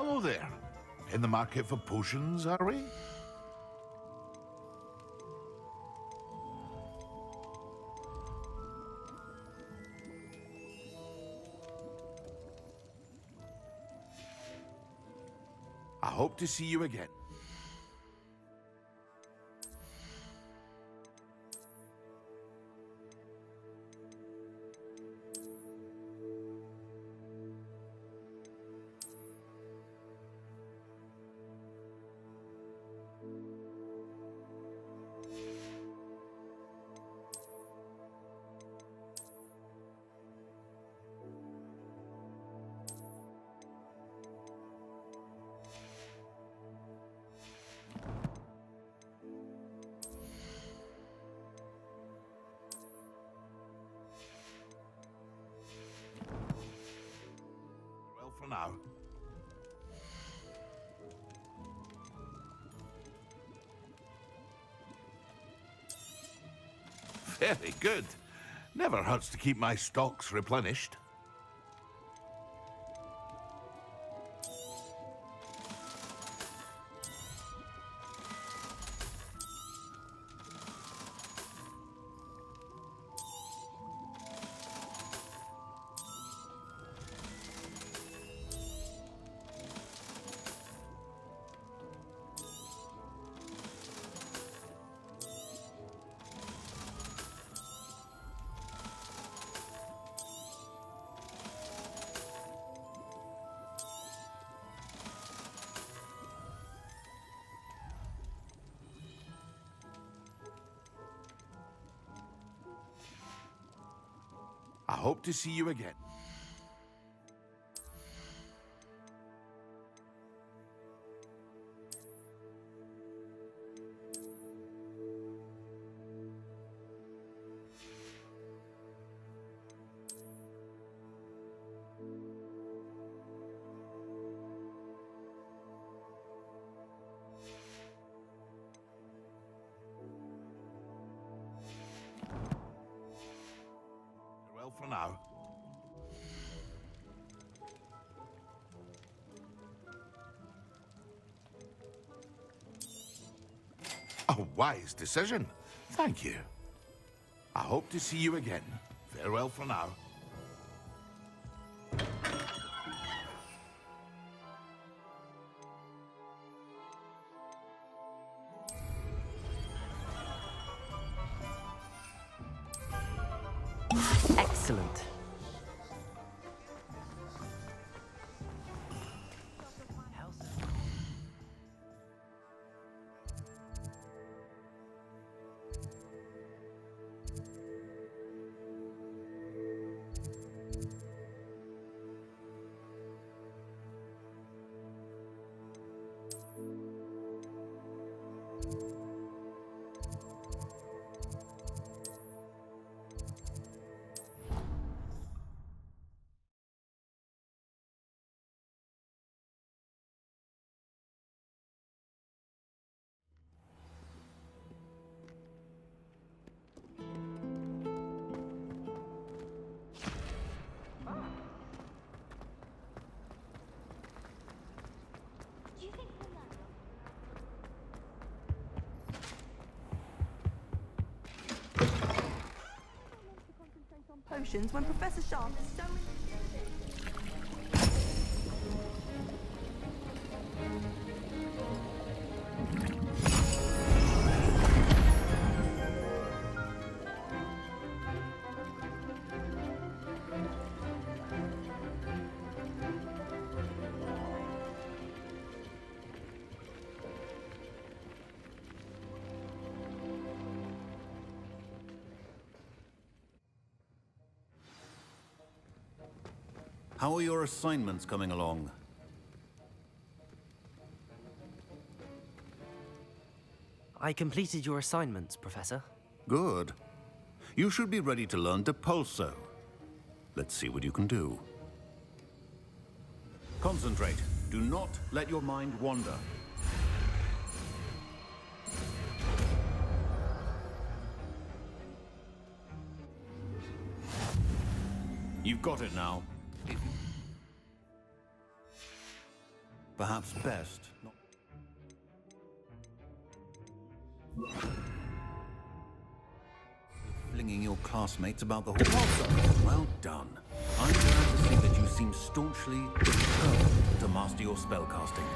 Hello there. In the market for potions, are we? I hope to see you again. For now. Very good. Never hurts to keep my stocks replenished. I hope to see you again. For now. A wise decision. Thank you. I hope to see you again. Farewell for now. Excellent. Potions when Professor Sharp is so How are your assignments coming along? I completed your assignments, Professor. Good. You should be ready to learn Depulso. Let's see what you can do. Concentrate. Do not let your mind wander. You've got it now. perhaps best not... Flinging your classmates about the hall. Well done. I'm glad to see that you seem staunchly determined to master your spellcasting.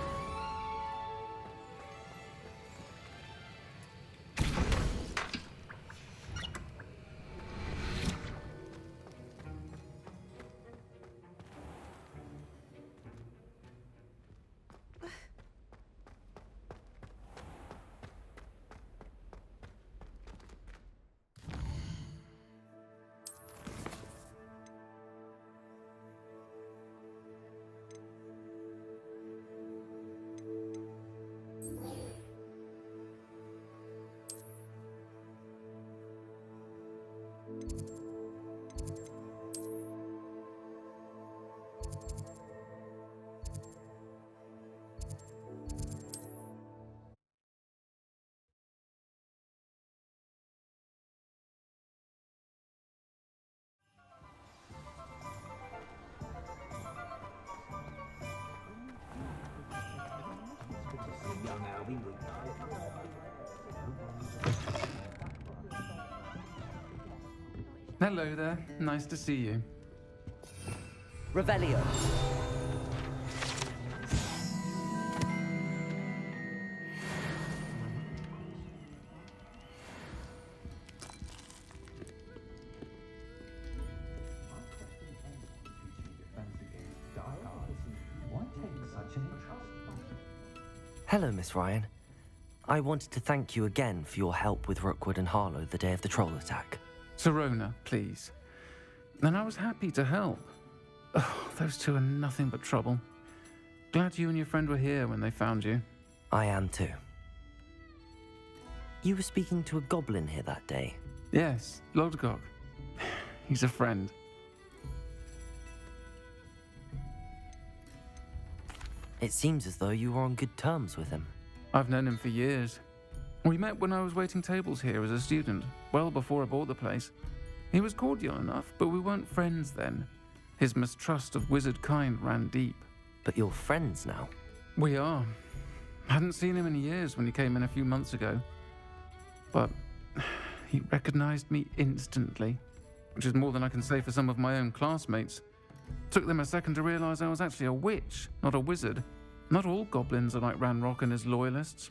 Hello there. Nice to see you. Revelio. Hello, Miss Ryan. I wanted to thank you again for your help with Rookwood and Harlow the day of the troll attack. Sirona, please. And I was happy to help. Oh, those two are nothing but trouble. Glad you and your friend were here when they found you. I am too. You were speaking to a goblin here that day. Yes, Lodgok. He's a friend. It seems as though you were on good terms with him. I've known him for years. We met when I was waiting tables here as a student, well before I bought the place. He was cordial enough, but we weren't friends then. His mistrust of wizard kind ran deep. But you're friends now. We are. Hadn't seen him in years when he came in a few months ago. But he recognized me instantly, which is more than I can say for some of my own classmates. Took them a second to realize I was actually a witch, not a wizard. Not all goblins are like Ranrock and his loyalists.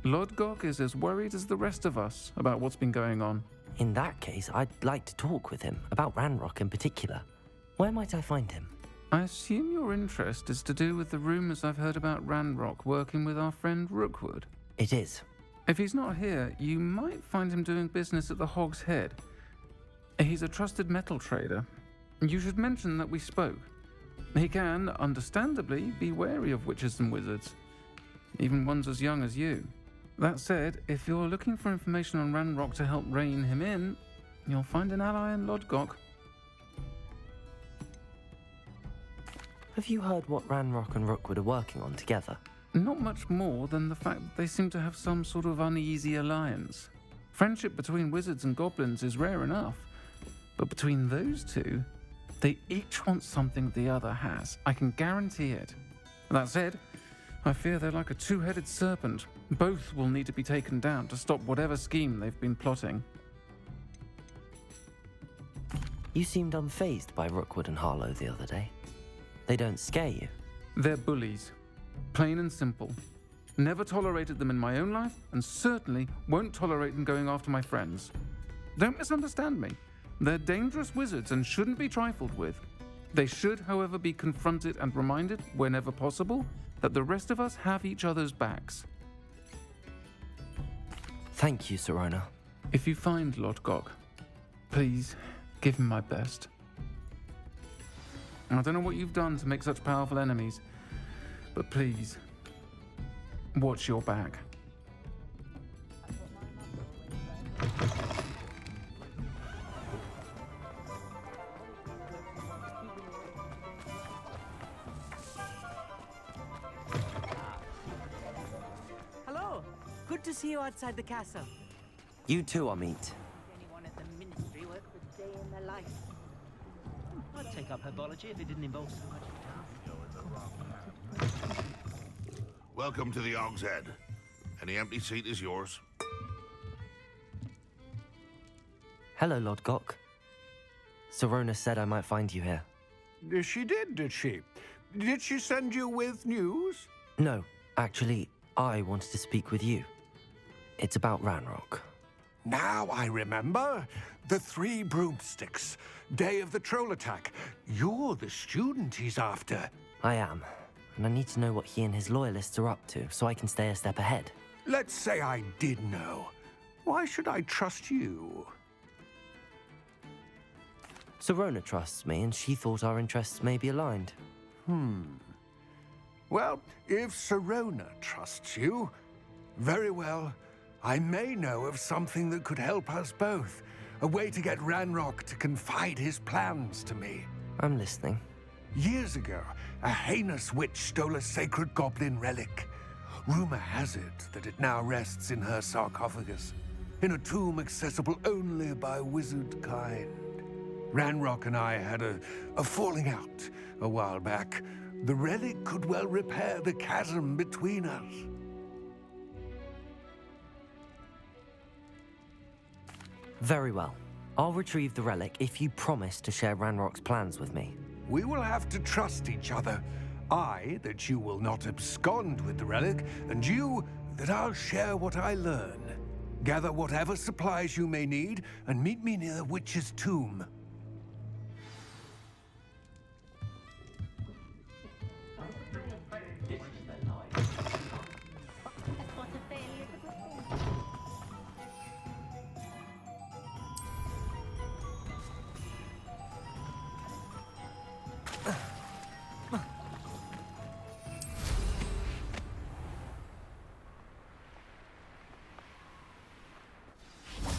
Lodgok is as worried as the rest of us about what's been going on. In that case, I'd like to talk with him, about Ranrock in particular. Where might I find him? I assume your interest is to do with the rumors I've heard about Ranrock working with our friend Rookwood. It is. If he's not here, you might find him doing business at the Hog's Head. He's a trusted metal trader. You should mention that we spoke. He can, understandably, be wary of witches and wizards, even ones as young as you. That said, if you're looking for information on Ranrock to help rein him in, you'll find an ally in Lodgok. Have you heard what Ranrock and Rookwood are working on together? Not much more than the fact that they seem to have some sort of uneasy alliance. Friendship between wizards and goblins is rare enough, but between those two, they each want something the other has. I can guarantee it. That said, I fear they're like a two-headed serpent. Both will need to be taken down to stop whatever scheme they've been plotting. You seemed unfazed by Rookwood and Harlow the other day. They don't scare you. They're bullies. Plain and simple. Never tolerated them in my own life, and certainly won't tolerate them going after my friends. Don't misunderstand me. They're dangerous wizards and shouldn't be trifled with. They should, however, be confronted and reminded, whenever possible, that the rest of us have each other's backs. Thank you, Sirona. If you find Lodgok, please give him my best. I don't know what you've done to make such powerful enemies, but please, watch your back. Hello. Good to see you outside the castle. You too, Amit. Anyone at the ministry worked a day in their life. I'd take up herbology if it didn't involve so much time. Welcome to the Og's Head. Any empty seat is yours. Hello, Lodgok. Sorona said I might find you here. She did she? Did she send you with news? No, actually, I wanted to speak with you. It's about Ranrock. Now I remember. The 3 broomsticks. Day of the troll attack. You're the student he's after. I am, and I need to know what he and his loyalists are up to so I can stay a step ahead. Let's say I did know. Why should I trust you? Sorona trusts me, and she thought our interests may be aligned. Well, if Sorona trusts you, very well. I may know of something that could help us both. A way to get Ranrock to confide his plans to me. I'm listening. Years ago, a heinous witch stole a sacred goblin relic. Rumor has it that it now rests in her sarcophagus, in a tomb accessible only by wizard kind. Ranrock and I had a falling out a while back. The relic could well repair the chasm between us. Very well. I'll retrieve the relic if you promise to share Ranrock's plans with me. We will have to trust each other. I, that you will not abscond with the relic, and you, that I'll share what I learn. Gather whatever supplies you may need, and meet me near the witch's tomb.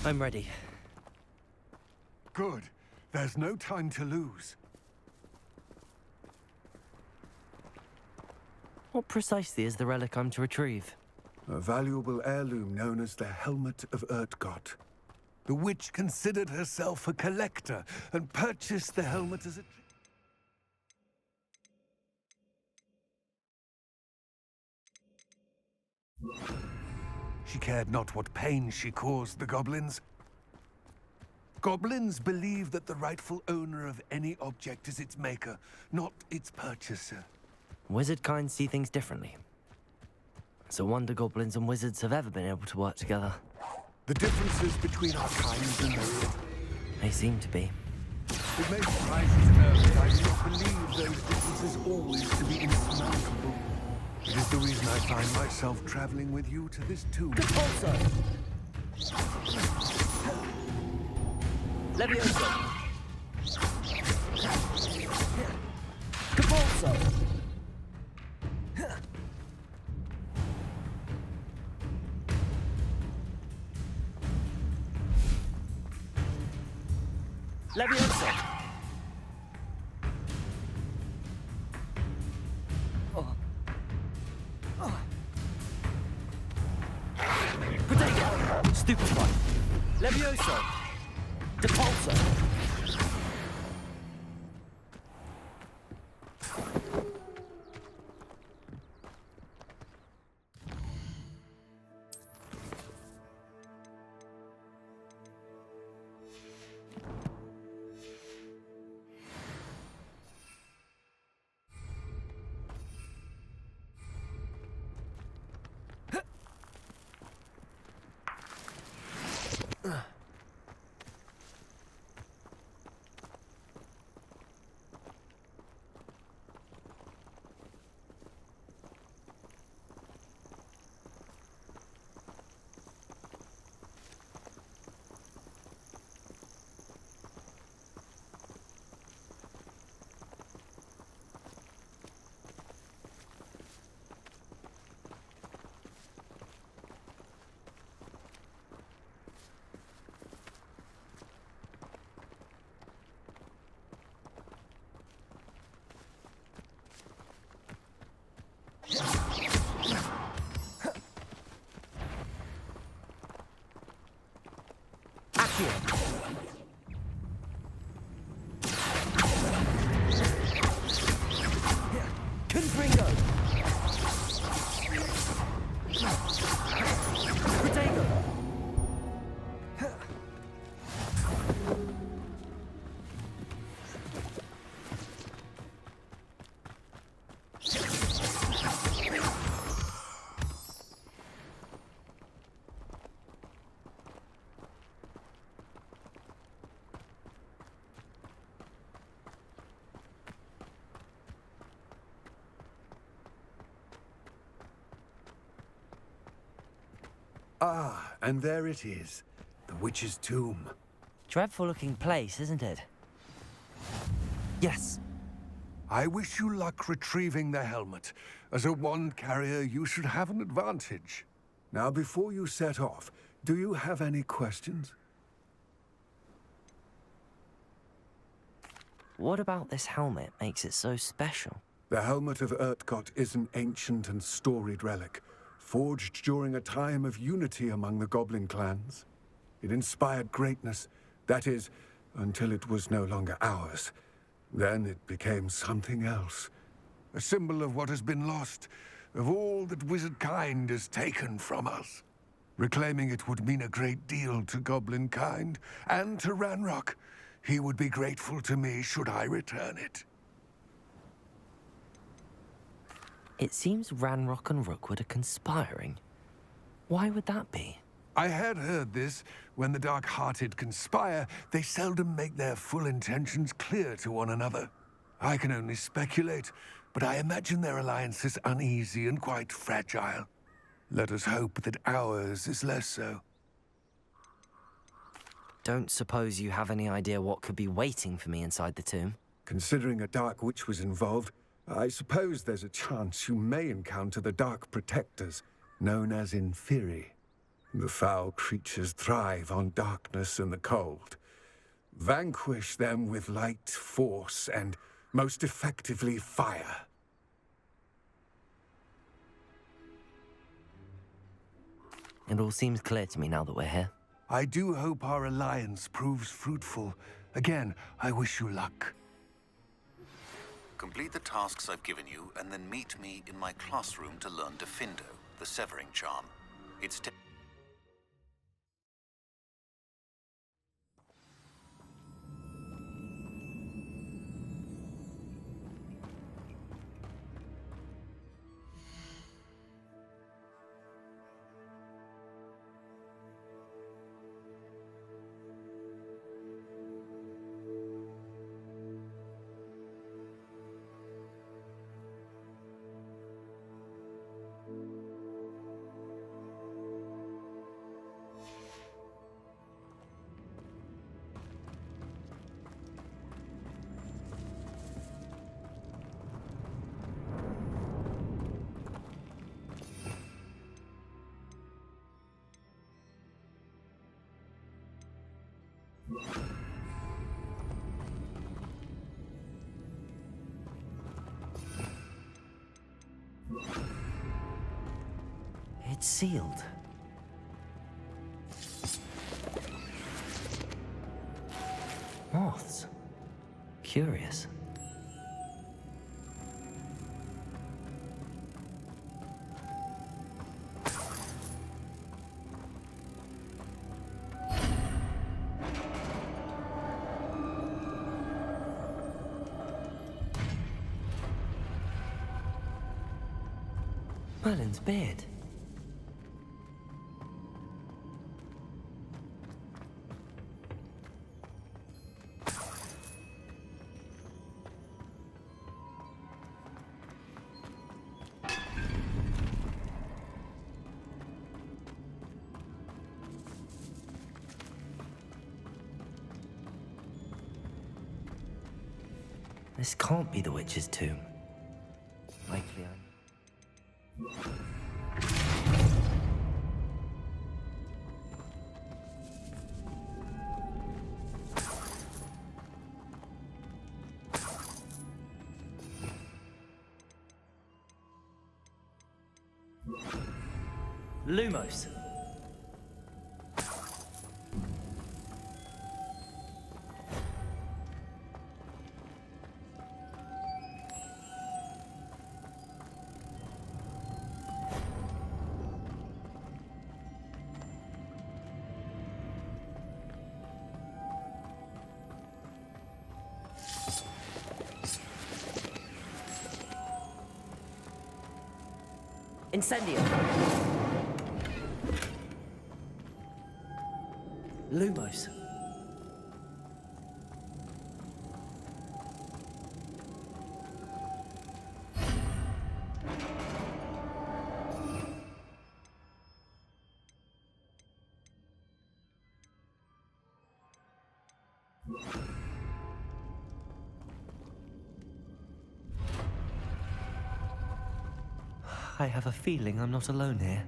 I'm ready. Good. There's no time to lose. What precisely is the relic I'm to retrieve? A valuable heirloom known as the Helmet of Urtgott. The witch considered herself a collector and purchased the helmet as a... She cared not what pain she caused the goblins. Goblins believe that the rightful owner of any object is its maker, not its purchaser. Wizard kind see things differently. It's a wonder goblins and wizards have ever been able to work together. The differences between our kinds are myriad. They seem to be. It may surprise you to know that I do not believe those differences always to be insurmountable. It is the reason I find myself traveling with you to this tomb. Repulsor! Levioso! Repulsor! Levioso! Protego! Stupefy! Levioso! Depulsor! Confringo! Ah, and there it is. The witch's tomb. Dreadful-looking place, isn't it? Yes. I wish you luck retrieving the helmet. As a wand carrier, you should have an advantage. Now, before you set off, do you have any questions? What about this helmet makes it so special? The helmet of Urtkot is an ancient and storied relic, forged during a time of unity among the goblin clans. It inspired greatness, that is, until it was no longer ours. Then it became something else. A symbol of what has been lost, of all that wizard kind has taken from us. Reclaiming it would mean a great deal to goblin kind, and to Ranrock. He would be grateful to me should I return it. It seems Ranrock and Rookwood are conspiring. Why would that be? I had heard this. When the dark-hearted conspire, they seldom make their full intentions clear to one another. I can only speculate, but I imagine their alliance is uneasy and quite fragile. Let us hope that ours is less so. Don't suppose you have any idea what could be waiting for me inside the tomb? Considering a dark witch was involved, I suppose there's a chance you may encounter the Dark Protectors, known as Inferi. The foul creatures thrive on darkness and the cold. Vanquish them with light, force, and, most effectively, fire. It all seems clear to me now that we're here. I do hope our alliance proves fruitful. Again, I wish you luck. Complete the tasks I've given you, and then meet me in my classroom to learn Defindo, the Severing Charm. It's It's sealed. Moths. Curious. Merlin's beard. This can't be the witch's tomb. Likely Lumos. Incendio. Lumos. I have a feeling I'm not alone here.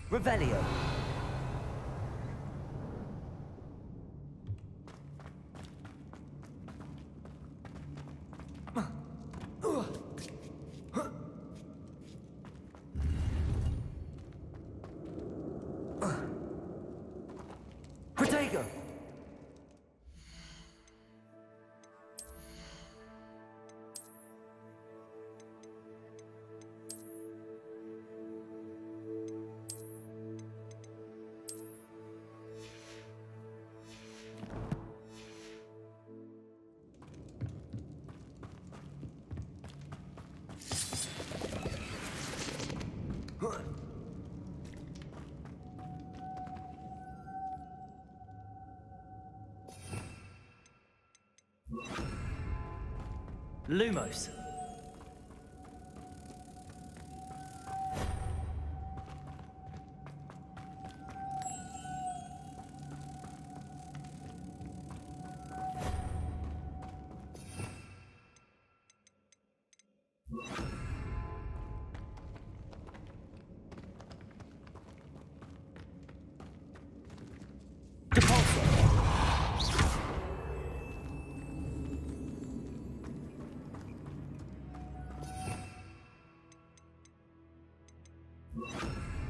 Revelio. Protego. Lumos.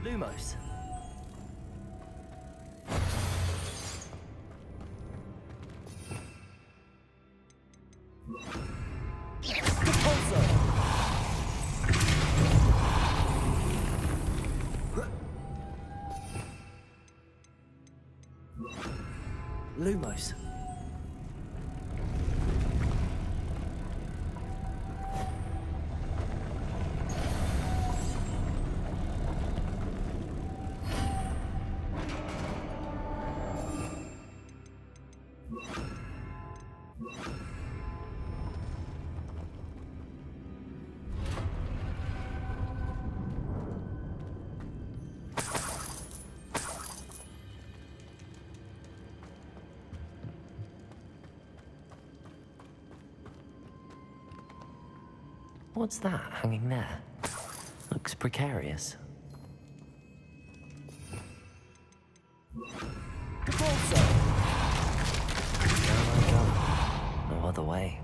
Lumos. Lumos. What's that hanging there? Looks precarious. No other way.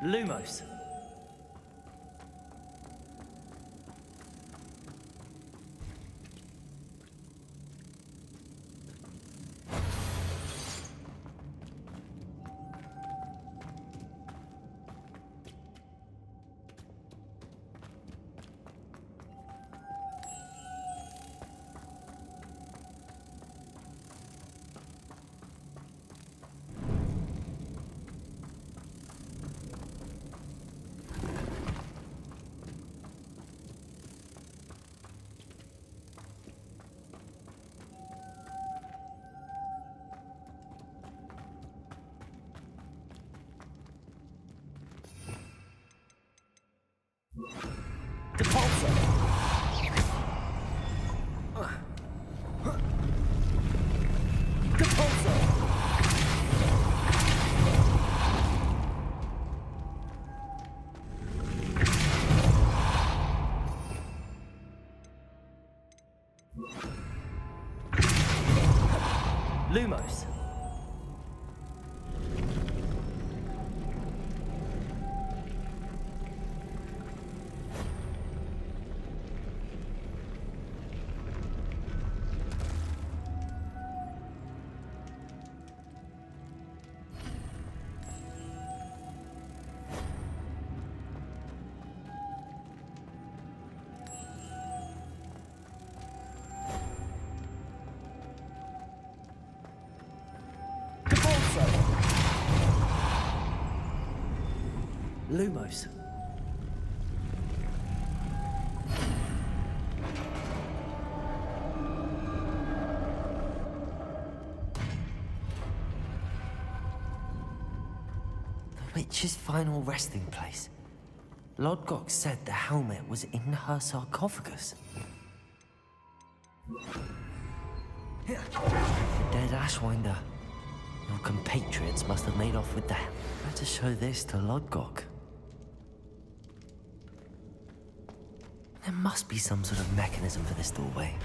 Lumos. Lumos. Lumos. The witch's final resting place. Lodgok said the helmet was in her sarcophagus. Dead Ashwinder. Your compatriots must have made off with that. Better show this to Lodgok. There must be some sort of mechanism for this doorway.